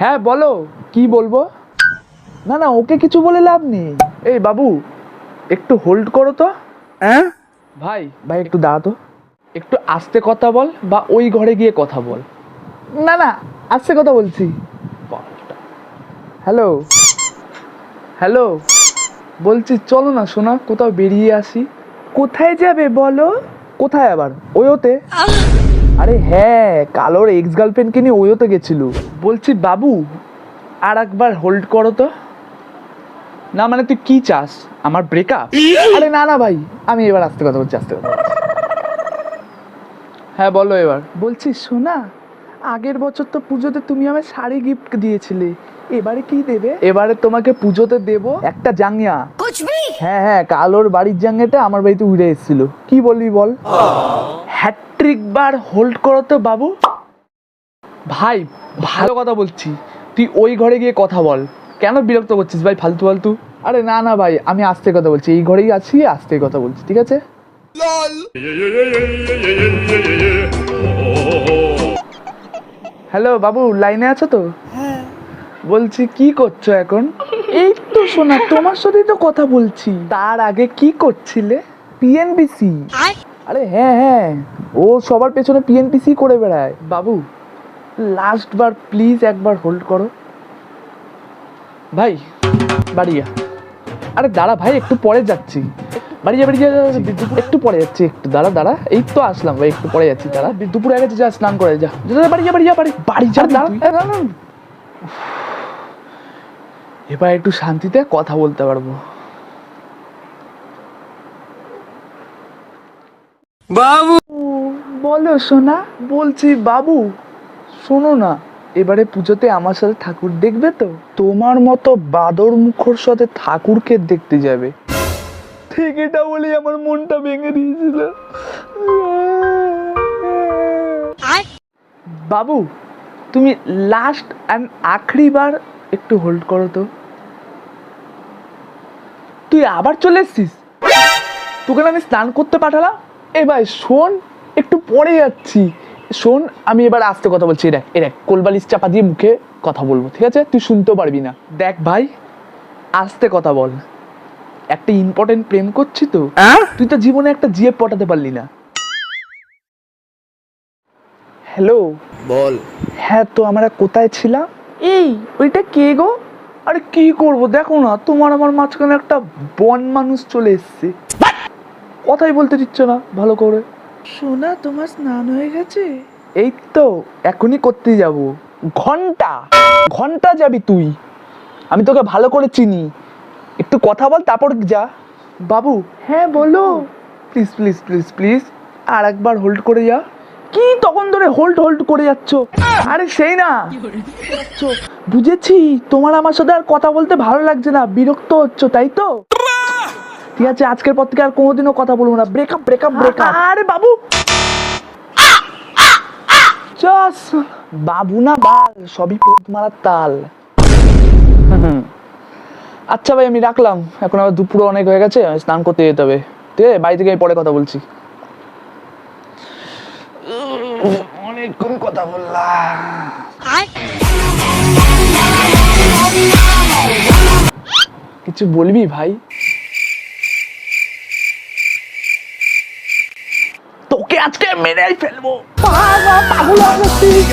হ্যাঁ বলো, কি বলবো? না না, ওকে কিছু বলে লাভ নেই। এই বাবু, একটু হোল্ড করো তো। হ্যাঁ ভাই ভাই একটু দাঁড়াতো, একটু আস্তে কথা বল বা ওই ঘরে গিয়ে কথা বল। না না, আস্তে কথা বলছি। হ্যালো হ্যালো, বলছি চলো না সোনা, কোথাও বেরিয়ে আসি। কোথায় যাবে বলো? কোথায় আবার? ওয়োতে। আরে হ্যাঁ, কালোর এক্স গার্লফ্রেন্ডকে নিয়ে ওয়োতে গেছিল। বলছি বাবু, আর একবার হোল্ড করো তো। না মানে তুই কি চাস, আমার ব্রেকআপ? আরে না না ভাই, আমি এবার আস্তে কথা বলছি, আস্তে কথা বলছি। হ্যাঁ বলো এবার। বলছি শোনা, আগের বছর তো পুজোতে তুমি আমায় শাড়ি গিফট দিয়েছিলে, এবারে কি দেবে? এবারে তোমাকে পুজোতে দেব একটা জাঙ্গিয়া। হ্যাঁ হ্যাঁ, কালোর বাড়ির জাঙ্গিয়াটা আমার বাড়িতে উড়ে এসেছিল। কি বলবি বল? হ্যাট্রিক বার হোল্ড করো তো বাবু। ভাই ভালো কথা বলছি, তুই ওই ঘরে গিয়ে কথা বল। কেন বিরক্ত করছিস ভাই ফালতু ফালতু? আরে না না ভাই, আমি আস্তে কথা বলছি, এই ঘরেই আছি, আস্তে কথা বলছি, ঠিক আছে? হ্যালো বাবু, লাইনে আছো তো? বলছি কি করছো এখন? এই তো শোনা, তোমার সাথেই তো কথা বলছি। তার আগে কি করছিলে? পিএনপিসি। আরে হ্যাঁ হ্যাঁ, ও সবার পেছনে পিএনপিসি করে বেড়ায়। বাবু লাস্ট বার প্লিজ একবার হোল্ড করো। ভাই বাড়ি যা। আরে দাঁড়া ভাই, একটু পরে যাচ্ছি। বাড়ি যা, বাড়ি যা, একটু পরে যাচ্ছি, একটু দাঁড়া দাঁড়া, এই তো আসলাম ভাই, একটু পরে যাচ্ছি, দাঁড়া। দুপুর আগে যা, স্নান করে যা, বাড়ি যা, বাড়ি যা, বাড়ি যা, দাঁড়া। এবার একটু শান্তিতে কথা বলতে পারবো। বাবু বলো সোনা। বলছি বাবু শোনো না, এবারে পুজোতে আমার সাথে ঠাকুর দেখবে তো? তোমার মতো বাদর মুখোর সাথে ঠাকুরকে দেখতে যাবে? ঠিক এটা বলি আমার মনটা ভেঙে দিয়েছিল। বাবু তুমি লাস্ট অ্যান্ড আখরি বার একটু হোল্ড করো তো। তুই আবার চলে এসছিস? তোকে না আমি স্নান করতে পাঠালাম। এ ভাই শোন, একটু পরে যাচ্ছি, শোন আমি এবার আস্তে কথা বলছি। এরাক কোলবালিশ চাপা দিয়ে মুখে কথা বলবো, ঠিক আছে? তুই শুনতেও পারবি না। দেখ ভাই, আস্তে কথা বল, একটা ইম্পর্টেন্ট প্রেম করছি তো। তুই তো জীবনে একটা জিএফ পটাতে পারলি না। হ্যালো বল। হ্যাঁ, তো আমরা কোথায় ছিলাম? এই ওইটা কে গো? আরে কি করবো, দেখো না তোমার আমার মাঝখানে একটা বন মানুষ চলে এসছে, কথাই বলতে দিচ্ছ না ভালো করে। সোনা তোমার স্নান হয়ে গেছে? এই তো এখনই করতে যাব। ঘন্টা ঘন্টা যাবি তুই? আমি তোকে ভালো করে চিনি, একটু কথা বল তারপর যা। বাবু হ্যাঁ বলো। প্লিজ প্লিজ প্লিজ প্লিজ আর একবার হোল্ড করে যা। কি তখন ধরে হোল্ড হোল্ড করে যাচ্ছ? আরে সেই না, বুঝেছি তোমার আমার সাথে আর কথা বলতে ভালো লাগছে না, বিরক্ত হচ্ছ তাই তো? ঠিক আছে, আজকের পর থেকে আর কোনোদিনও কথা বলবো না। Breakup breakup breakup. আরে বাবু, চাস বাবু না বাল, সবই পোত মারার তাল। আচ্ছা ভাই আমি রাখলাম, এখন আবার দুপুর অনেক হয়ে গেছে, স্নান করতে যেতে হবে। ঠিক আছে, বাড়ি থেকে পরে কথা বলছি। অনেকক্ষণ কথা বললাম। কিছু বলবি ভাই? তোকে আজকে মেরেই ফেলবো। পাগল হয়ে গেছিস।